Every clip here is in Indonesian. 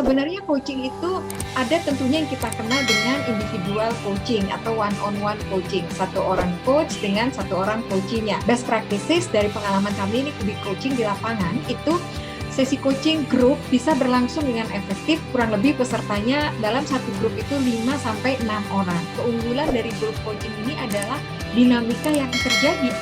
Sebenarnya coaching itu ada tentunya yang kita kenal dengan individual coaching atau one-on-one coaching. Satu orang coach dengan satu orang coachingnya. Best practices dari pengalaman kami ini di coaching di lapangan itu sesi coaching grup bisa berlangsung dengan efektif, kurang lebih pesertanya dalam satu grup itu 5-6 orang. Keunggulan dari grup coaching ini adalah dinamika yang terjadi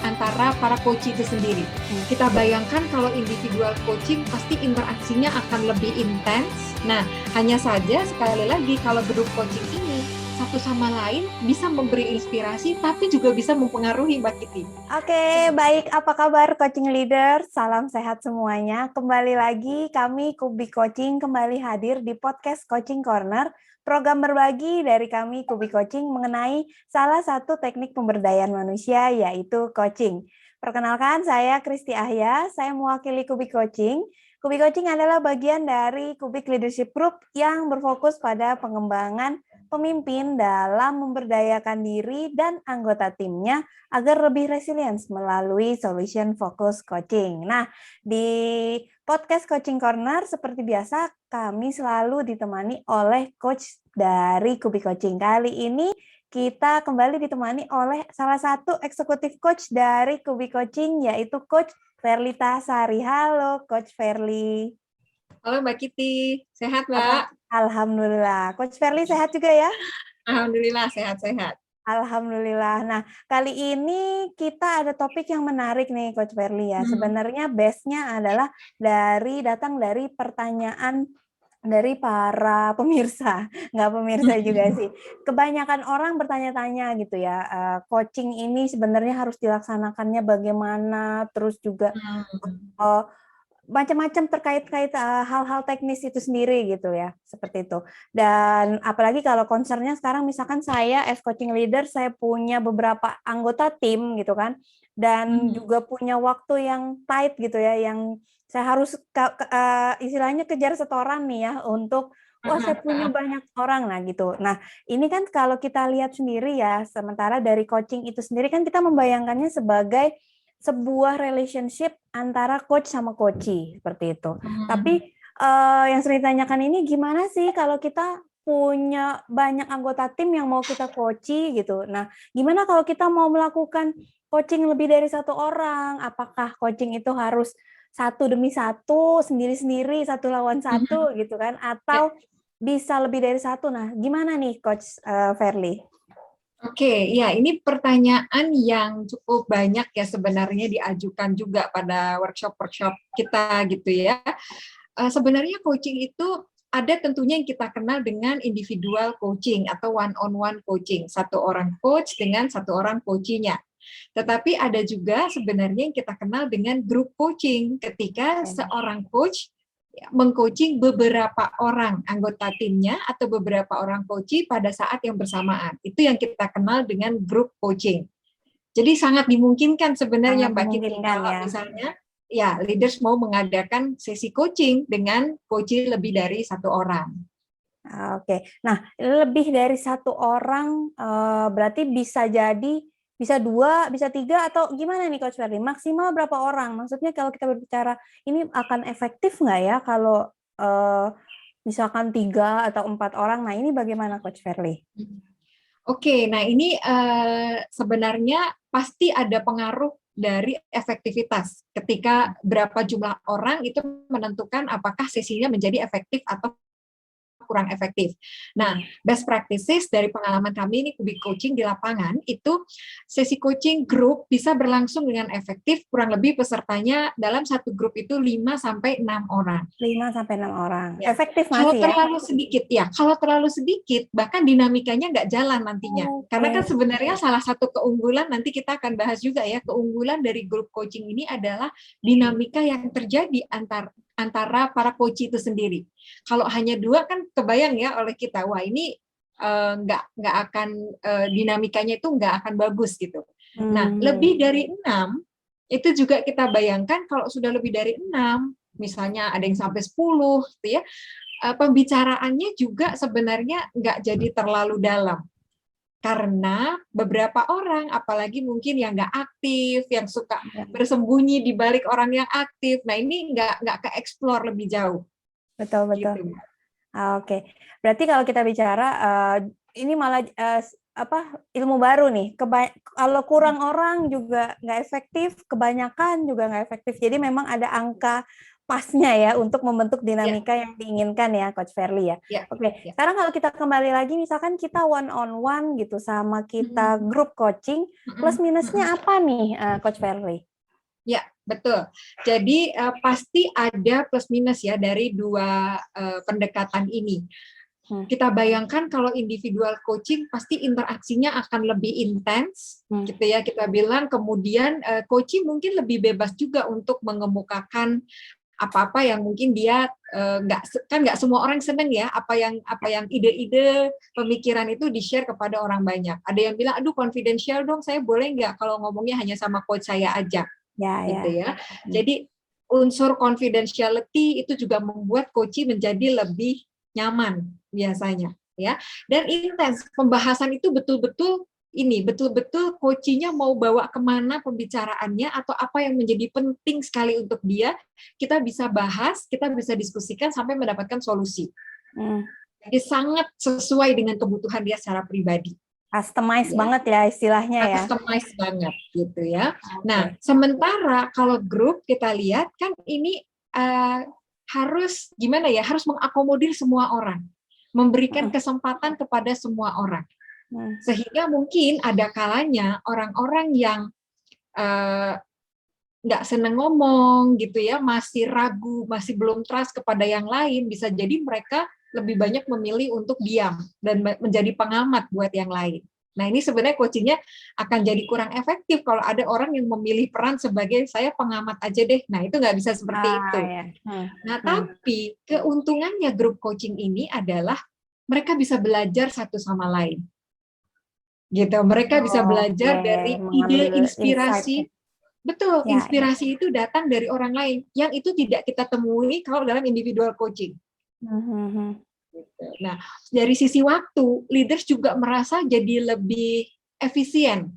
antara para coach itu sendiri. Kita bayangkan kalau individual coaching pasti interaksinya akan lebih intens. Nah, hanya saja sekali lagi kalau grup coaching ini satu sama lain bisa memberi inspirasi tapi juga bisa mempengaruhi Mbak Kiti. Oke, baik. Apa kabar coaching leader? Salam sehat semuanya. Kembali lagi kami Kubi Coaching kembali hadir di podcast Coaching Corner, program berbagi dari kami Kubi Coaching mengenai salah satu teknik pemberdayaan manusia yaitu coaching. Perkenalkan, saya Kristi Ahya, saya mewakili Kubi Coaching. Kubi Coaching adalah bagian dari Kubik Leadership Group yang berfokus pada pengembangan pemimpin dalam memberdayakan diri dan anggota timnya agar lebih resilience melalui solution focus coaching. Nah, di podcast Coaching Corner seperti biasa kami selalu ditemani oleh coach dari Kubi Coaching. Kali ini kita kembali ditemani oleh salah satu eksekutif coach dari Kubi Coaching yaitu Coach Verlita Sari. Halo Coach Verly. Halo Mbak Kiti, sehat Mbak? Alhamdulillah. Coach Verly sehat juga ya? Alhamdulillah sehat-sehat. Alhamdulillah. Nah, kali ini kita ada topik yang menarik nih Coach Verly ya. Sebenarnya base-nya adalah datang dari pertanyaan dari para pemirsa, nggak pemirsa juga sih. Kebanyakan orang bertanya-tanya gitu ya, coaching ini sebenarnya harus dilaksanakannya bagaimana, terus juga macam-macam terkait hal-hal teknis itu sendiri gitu ya, seperti itu. Dan apalagi kalau concernnya sekarang misalkan saya as coaching leader, saya punya beberapa anggota tim gitu kan, dan juga punya waktu yang tight gitu ya, yang saya harus istilahnya kejar setoran nih ya untuk saya punya banyak orang lah gitu. Nah, ini kan kalau kita lihat sendiri ya, sementara dari coaching itu sendiri kan kita membayangkannya sebagai sebuah relationship antara coach sama coachee seperti itu. Tapi yang sering ditanyakan ini gimana sih kalau kita punya banyak anggota tim yang mau kita coachee gitu. Nah, gimana kalau kita mau melakukan coaching lebih dari satu orang? Apakah coaching itu harus satu demi satu, sendiri-sendiri, satu lawan satu gitu kan? Atau bisa lebih dari satu? Nah, gimana nih Coach Verly? Oke, ya ini pertanyaan yang cukup banyak ya sebenarnya diajukan juga pada workshop-workshop kita gitu ya. Sebenarnya coaching itu ada tentunya yang kita kenal dengan individual coaching atau one-on-one coaching. Satu orang coach dengan satu orang coachingnya. Tetapi ada juga sebenarnya yang kita kenal dengan group coaching ketika seorang coach mengcoaching beberapa orang anggota timnya atau beberapa orang coachee pada saat yang bersamaan. Itu yang kita kenal dengan group coaching. Jadi sangat dimungkinkan sebenarnya Mbak Kiti kalau misalnya ya leaders mau mengadakan sesi coaching dengan coachee lebih dari satu orang. Oke, nah lebih dari satu orang berarti bisa jadi bisa 2, bisa 3 atau gimana nih Coach Verly? Maksimal berapa orang? Maksudnya kalau kita berbicara ini akan efektif nggak ya kalau misalkan 3 atau 4 orang? Nah ini bagaimana Coach Verly? Oke, nah ini sebenarnya pasti ada pengaruh dari efektivitas. Ketika berapa jumlah orang itu menentukan apakah sesinya menjadi efektif atau kurang efektif. Nah, best practices dari pengalaman kami ini Kubik Coaching di lapangan itu sesi coaching grup bisa berlangsung dengan efektif, kurang lebih pesertanya dalam satu grup itu 5-6 orang. 5-6 orang. Ya. Efektif masih kalau ya? terlalu sedikit ya, kalau terlalu sedikit bahkan dinamikanya nggak jalan nantinya. Karena kan sebenarnya salah satu keunggulan nanti kita akan bahas juga ya, keunggulan dari grup coaching ini adalah dinamika yang terjadi antara para coach itu sendiri. Kalau hanya 2 kan kebayang ya oleh kita, wah ini nggak akan dinamikanya itu nggak akan bagus gitu. Nah, lebih dari 6 itu juga kita bayangkan kalau sudah lebih dari 6, misalnya ada yang sampai 10 gitu ya, pembicaraannya juga sebenarnya nggak jadi terlalu dalam. Karena beberapa orang, apalagi mungkin yang nggak aktif, yang suka bersembunyi di balik orang yang aktif, nah ini nggak ke-explore lebih jauh. Betul, betul. gitu. Oke, berarti kalau kita bicara ini malah ilmu baru nih. Kalau kurang orang juga nggak efektif, kebanyakan juga nggak efektif. Jadi memang ada angka pasnya ya untuk membentuk Ya, dinamika yang diinginkan ya, Coach Verly ya. ya, Oke, ya. sekarang kalau kita kembali lagi, misalkan kita one on one gitu sama kita Mm-mm. grup coaching, plus Mm-mm. Mm-mm. minusnya apa nih, Coach Verly? Ya, betul. Jadi pasti ada plus minus ya dari dua pendekatan ini. Kita bayangkan kalau individual coaching pasti interaksinya akan lebih intens, gitu ya. Kita bilang kemudian coaching mungkin lebih bebas juga untuk mengemukakan apa-apa yang mungkin dia nggak semua orang seneng ya apa yang ide-ide pemikiran itu di-share kepada orang banyak. Ada yang bilang, aduh confidential dong, saya boleh nggak kalau ngomongnya hanya sama coach saya aja, gitu ya. Jadi unsur confidentiality itu juga membuat coaching menjadi lebih nyaman biasanya, ya. Dan intens pembahasan itu betul-betul coachingnya mau bawa kemana pembicaraannya atau apa yang menjadi penting sekali untuk dia, kita bisa bahas, kita bisa diskusikan sampai mendapatkan solusi. Jadi sangat sesuai dengan kebutuhan dia secara pribadi. Customize banget ya istilahnya ya. Customize banget gitu ya. Nah, sementara kalau grup kita lihat kan ini harus gimana ya? Harus mengakomodir semua orang, memberikan kesempatan kepada semua orang. Sehingga mungkin ada kalanya orang-orang yang nggak seneng ngomong gitu ya, masih ragu, masih belum trust kepada yang lain, bisa jadi mereka lebih banyak memilih untuk diam dan menjadi pengamat buat yang lain. Nah, ini sebenarnya coachingnya akan jadi kurang efektif kalau ada orang yang memilih peran sebagai saya pengamat aja deh. Nah, itu nggak bisa seperti itu. Ya. Nah, tapi keuntungannya grup coaching ini adalah mereka bisa belajar satu sama lain. Gitu, mereka bisa belajar dari ide, inspirasi. Betul, inspirasi itu datang dari orang lain yang itu tidak kita temui kalau dalam individual coaching. Nah, dari sisi waktu, leaders juga merasa jadi lebih efisien.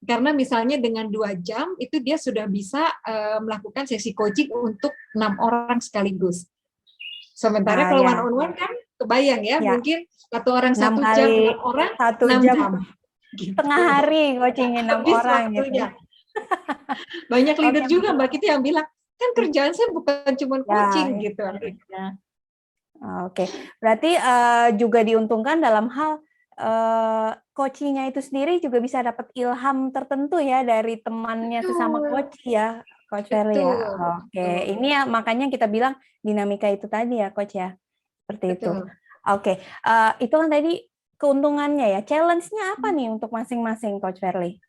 Karena misalnya dengan 2 jam, itu dia sudah bisa melakukan sesi coaching untuk 6 orang sekaligus. Sementara kalau one on one kan, kebayang ya, mungkin satu orang 1 jam, 6 orang 6 jam. Gitu. Tengah hari coachingin 6 orang gitu. Banyak leader juga Mbak Kiti yang bilang, kan kerjaan saya bukan cuma coaching gitu. Oke, berarti juga diuntungkan dalam hal coachingnya itu sendiri juga bisa dapat ilham tertentu ya dari temannya sesama coach ya, Coach Verly ya. Oke, ini ya makanya kita bilang dinamika itu tadi ya, Coach ya, seperti itu. Oke, itu kan tadi keuntungannya ya. Challenge-nya apa nih untuk masing-masing, Coach Verly?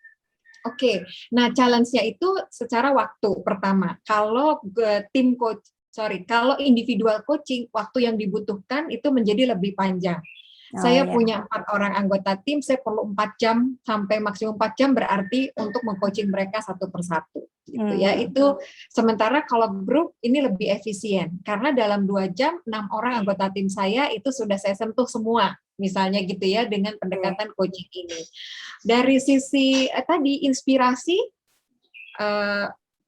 Oke, nah challenge-nya itu secara waktu pertama. Kalau kalau individual coaching, waktu yang dibutuhkan itu menjadi lebih panjang. Saya punya 4 orang anggota tim, saya perlu 4 jam sampai maksimum 4 jam berarti untuk meng-coaching mereka satu persatu. Gitu ya. Itu sementara kalau grup ini lebih efisien karena dalam 2 jam 6 orang anggota tim saya itu sudah saya sentuh semua. Misalnya gitu ya dengan pendekatan coaching ini. Dari sisi tadi inspirasi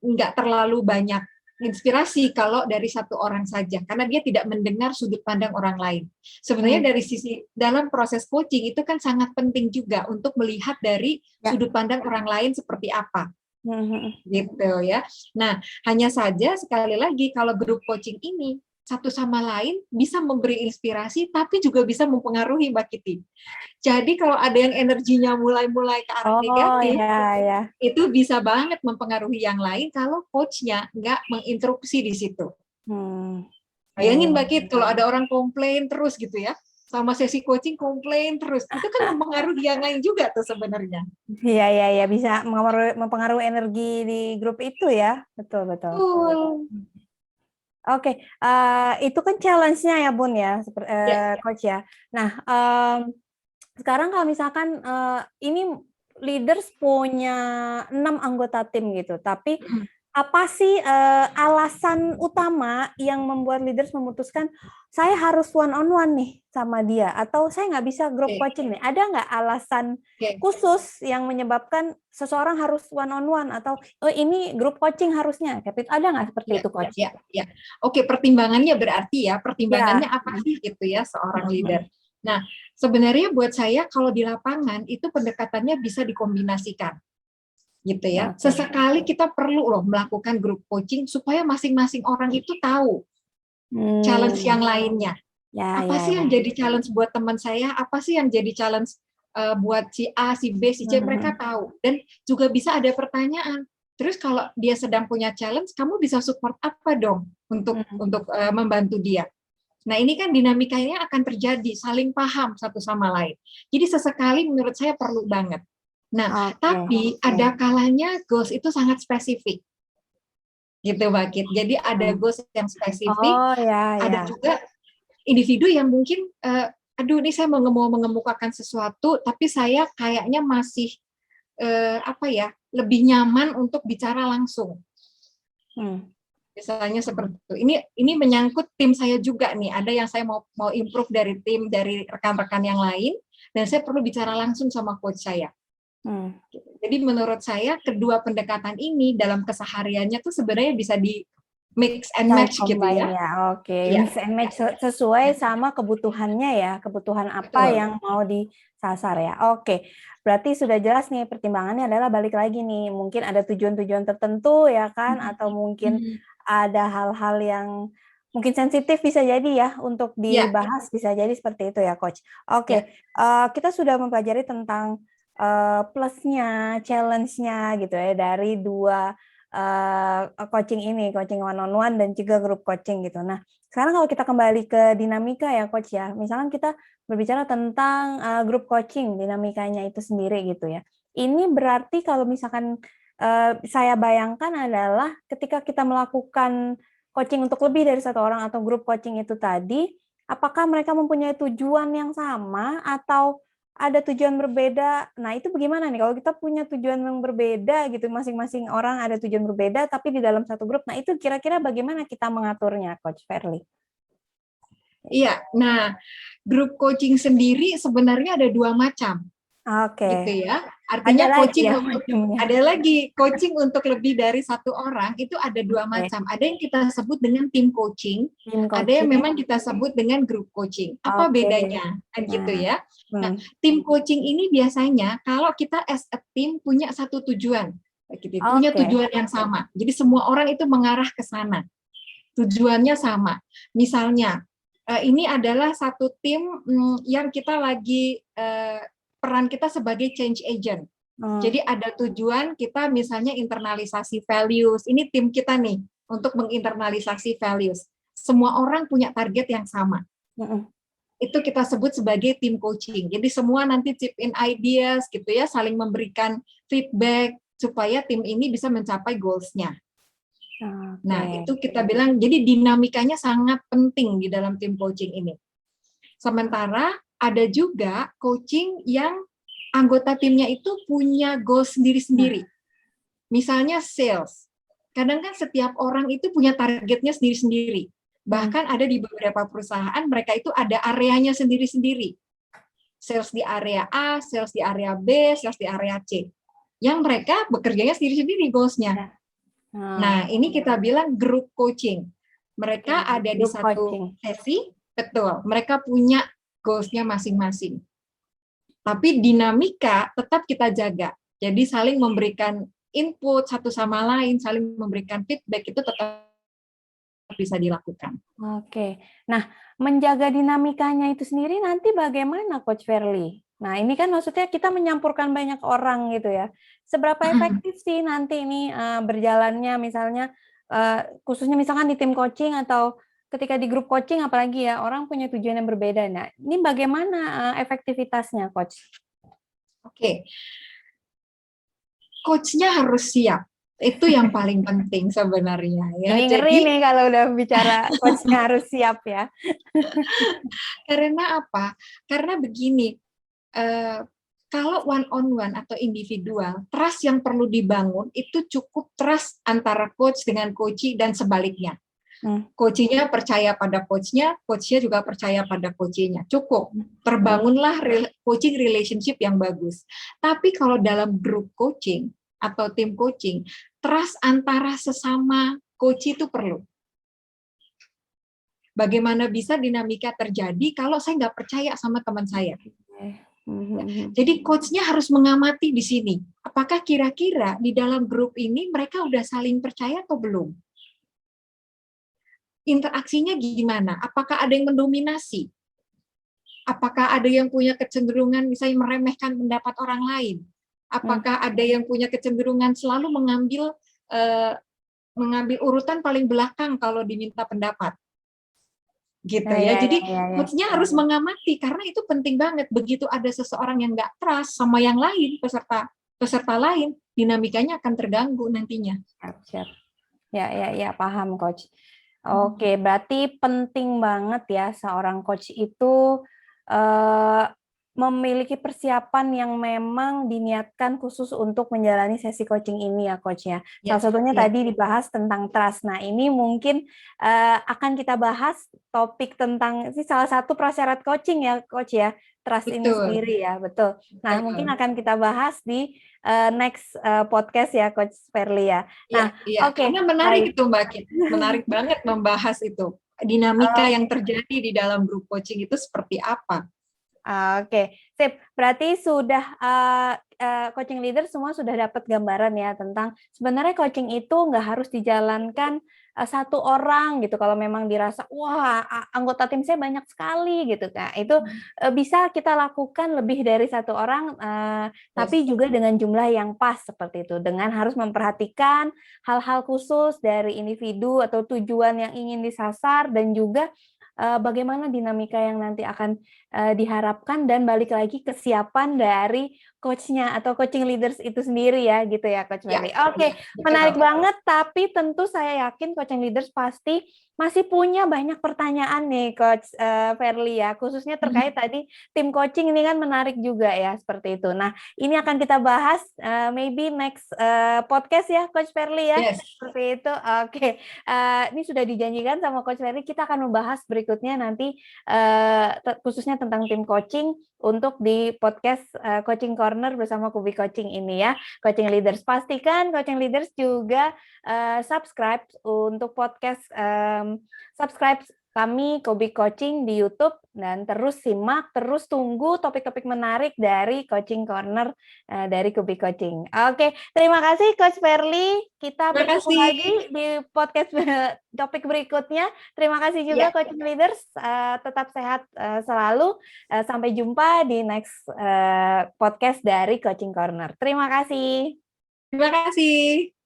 nggak terlalu banyak inspirasi kalau dari satu orang saja karena dia tidak mendengar sudut pandang orang lain. Sebenarnya dari sisi dalam proses coaching itu kan sangat penting juga untuk melihat dari sudut pandang orang lain seperti apa. Gitu ya. Nah, hanya saja sekali lagi kalau grup coaching ini satu sama lain bisa memberi inspirasi tapi juga bisa mempengaruhi Mbak Kiti. Jadi kalau ada yang energinya mulai ke arah negatif, itu bisa banget mempengaruhi yang lain kalau coachnya nggak menginterupsi di situ. Bayangin Mbak Kit, kalau ada orang komplain terus gitu ya, sama sesi coaching komplain terus, itu kan mempengaruhi yang lain juga tuh sebenarnya. Iya, bisa mempengaruhi energi di grup itu ya, betul. Oke, itu kan challenge-nya ya Bun ya, Coach ya. Nah, sekarang kalau misalkan ini leaders punya 6 anggota tim gitu, tapi apa sih alasan utama yang membuat leaders memutuskan saya harus one on one nih sama dia atau saya nggak bisa group Oke, coaching nih? Ada nggak alasan oke. khusus yang menyebabkan seseorang harus one on one atau oh, ini group coaching harusnya? Kayak gitu. Ada nggak seperti Ya, itu, ya, coach? ya, ya. Oke, pertimbangannya berarti ya, pertimbangannya Ya. apa sih gitu ya seorang Mm-mm. leader. Nah, sebenarnya buat saya kalau di lapangan itu pendekatannya bisa dikombinasikan gitu ya. Oke. Sesekali kita perlu loh melakukan group coaching supaya masing-masing orang itu tahu challenge Hmm. yang lainnya. Ya, Apa ya, sih yang ya. jadi challenge buat teman saya? Apa sih yang jadi challenge buat si A, si B, si C? Mereka Mhm. tahu. Dan juga bisa ada pertanyaan. Terus kalau dia sedang punya challenge, kamu bisa support apa dong Mhm. untuk membantu dia? Nah, ini kan dinamikanya akan terjadi, saling paham satu sama lain. Jadi sesekali menurut saya perlu banget. Nah, Oke. tapi ada kalanya goals itu sangat spesifik, gitu Mbak Kit. Jadi ada Hmm. goals yang spesifik, Oh, ya, ada ya. juga individu yang mungkin, aduh ini saya mau mengemukakan sesuatu, tapi saya kayaknya masih apa ya, lebih nyaman untuk bicara langsung. Hmm. Misalnya seperti itu. Ini menyangkut tim saya juga nih. Ada yang saya mau improve dari tim, dari rekan-rekan yang lain, dan saya perlu bicara langsung sama coach saya. Hmm. Jadi menurut saya kedua pendekatan ini dalam kesehariannya tuh sebenarnya bisa di mix and Bisa match gitu combine ya. ya, oke. Iya, Mix and ya, match sesuai sama kebutuhannya ya, kebutuhan apa betul. yang mau disasar ya. Oke, berarti sudah jelas nih pertimbangannya adalah balik lagi nih, mungkin ada tujuan-tujuan tertentu ya kan, atau mungkin Hmm. ada hal-hal yang mungkin sensitif bisa jadi ya untuk Ya, dibahas, bisa jadi seperti itu ya, Coach. ya. Oke, kita sudah mempelajari tentang plusnya, challenge-nya gitu ya dari dua coaching ini, coaching one on one dan juga group coaching gitu. Nah, sekarang kalau kita kembali ke dinamika ya coach ya, misalkan kita berbicara tentang group coaching, dinamikanya itu sendiri gitu ya. Ini berarti kalau misalkan saya bayangkan adalah ketika kita melakukan coaching untuk lebih dari satu orang atau group coaching itu tadi, apakah mereka mempunyai tujuan yang sama atau ada tujuan berbeda. Nah, itu bagaimana nih kalau kita punya tujuan yang berbeda gitu, masing-masing orang ada tujuan berbeda tapi di dalam satu grup. Nah, itu kira-kira bagaimana kita mengaturnya, Coach Verly? Iya. Nah, grup coaching sendiri sebenarnya ada dua macam. Oke. Gitu ya. Ada Artinya lagi coaching ya untuk macamnya. ada lagi coaching untuk lebih dari satu orang itu ada dua Oke. macam. Ada yang kita sebut dengan tim coaching, Tim ada yang coaching. memang kita sebut dengan grup coaching. Apa Oke. bedanya? Kan gitu Nah, ya. Nah, hmm. tim coaching ini biasanya kalau kita as a team punya satu tujuan, gitu, punya Oke. tujuan yang sama. Jadi semua orang itu mengarah ke sana. Tujuannya sama. Misalnya, ini adalah satu tim yang kita lagi peran kita sebagai change agent. Hmm. Jadi ada tujuan kita misalnya internalisasi values. Ini tim kita nih untuk menginternalisasi values. Semua orang punya target yang sama. Hmm. Itu kita sebut sebagai tim coaching. Jadi semua nanti chip in ideas gitu ya, saling memberikan feedback supaya tim ini bisa mencapai goals-nya. Nah, Oke. itu kita bilang jadi dinamikanya sangat penting di dalam tim coaching ini. Sementara ada juga coaching yang anggota timnya itu punya goal Nah, sendiri-sendiri. Misalnya sales. Kadang kan setiap orang itu punya targetnya sendiri-sendiri. hmm. Bahkan ada di beberapa perusahaan mereka itu ada areanya sendiri-sendiri. Sales di area A, sales di area B, sales di area C. Yang mereka bekerjanya sendiri-sendiri goals-nya. Ya. Hmm. Nah, ini kita bilang group coaching. Oke. Mereka ada di Group satu coaching. sesi, betul. Mereka punya goals-nya masing-masing. Tapi dinamika tetap kita jaga. Jadi saling memberikan input satu sama lain, saling memberikan feedback itu tetap bisa dilakukan. Oke. Nah, menjaga dinamikanya itu sendiri nanti bagaimana Coach Verly? Nah, ini kan maksudnya kita menyampurkan banyak orang gitu ya. Seberapa efektif sih nanti ini berjalannya misalnya khususnya misalkan di tim coaching atau ketika di grup coaching apalagi ya orang punya tujuan yang berbeda. Nah, ini bagaimana efektivitasnya, Coach? Oke, coach-nya harus siap. Itu yang paling penting sebenarnya ya. Ini ngeri Jadi nih kalau udah bicara coach-nya harus siap ya. karena apa? Karena begini, eh, Kalau one on one atau individual, trust yang perlu dibangun itu cukup trust antara coach dengan coachee dan sebaliknya. Coachee-nya percaya pada coach-nya, coach-nya juga percaya pada coachee-nya. Cukup, terbangunlah coaching relationship yang bagus. Tapi kalau dalam grup coaching atau tim coaching, trust antara sesama coachee itu perlu. Bagaimana bisa dinamika terjadi kalau saya nggak percaya sama teman saya? Jadi coach-nya harus mengamati di sini. Apakah kira-kira di dalam grup ini mereka udah saling percaya atau belum? Interaksinya gimana? Apakah ada yang mendominasi? Apakah ada yang punya kecenderungan misalnya meremehkan pendapat orang lain? Apakah ada yang punya kecenderungan selalu mengambil urutan paling belakang kalau diminta pendapat? Gitu ya. Jadi coach-nya harus mengamati karena itu penting banget. Begitu ada seseorang yang nggak trust sama yang lain, peserta lain, dinamikanya akan terganggu nantinya. Siap. Ya, paham coach. Oke, berarti penting banget ya seorang coach itu memiliki persiapan yang memang diniatkan khusus untuk menjalani sesi coaching ini ya coach ya. Salah satunya tadi dibahas tentang trust. Nah ini mungkin akan kita bahas topik tentang salah satu prasyarat coaching ya coach ya. Trust ini sendiri ya, betul. Nah mungkin akan kita bahas di next podcast ya Coach Verly ya. Nah, oke. Karena menarik itu Mbak Kit. Menarik banget membahas itu. Dinamika yang terjadi di dalam grup coaching itu seperti apa? Oke, sip. Berarti sudah coaching leader semua sudah dapat gambaran ya tentang sebenarnya coaching itu nggak harus dijalankan satu orang gitu. Kalau memang dirasa wah anggota tim saya banyak sekali gitu kan, itu bisa kita lakukan lebih dari satu orang, tapi juga dengan jumlah yang pas seperti itu. Dengan harus memperhatikan hal-hal khusus dari individu atau tujuan yang ingin disasar dan juga bagaimana dinamika yang nanti akan diharapkan dan balik lagi kesiapan dari coach-nya atau coaching leaders itu sendiri ya gitu ya Coach Verly. Oke, menarik banget tapi tentu saya yakin coaching leaders pasti masih punya banyak pertanyaan nih Coach Verly ya, khususnya terkait tadi tim coaching ini kan menarik juga ya seperti itu. Nah, ini akan kita bahas maybe next podcast ya Coach Verly ya. Seperti itu. Oke. Ini sudah dijanjikan sama Coach Verly kita akan membahas berikutnya nanti khususnya tentang tim coaching untuk di podcast Coaching Corner bersama Kubi Coaching ini ya. Coaching Leaders, pastikan Coaching Leaders juga subscribe untuk podcast subscribe kami Kubi Coaching di YouTube dan terus simak, terus tunggu topik-topik menarik dari Coaching Corner dari Kubi Coaching. Oke, terima kasih Coach Verly. Kita bertemu lagi di podcast topik berikutnya. Terima kasih juga Coaching Leaders. Tetap sehat selalu. Sampai jumpa di next podcast dari Coaching Corner. Terima kasih. Terima kasih.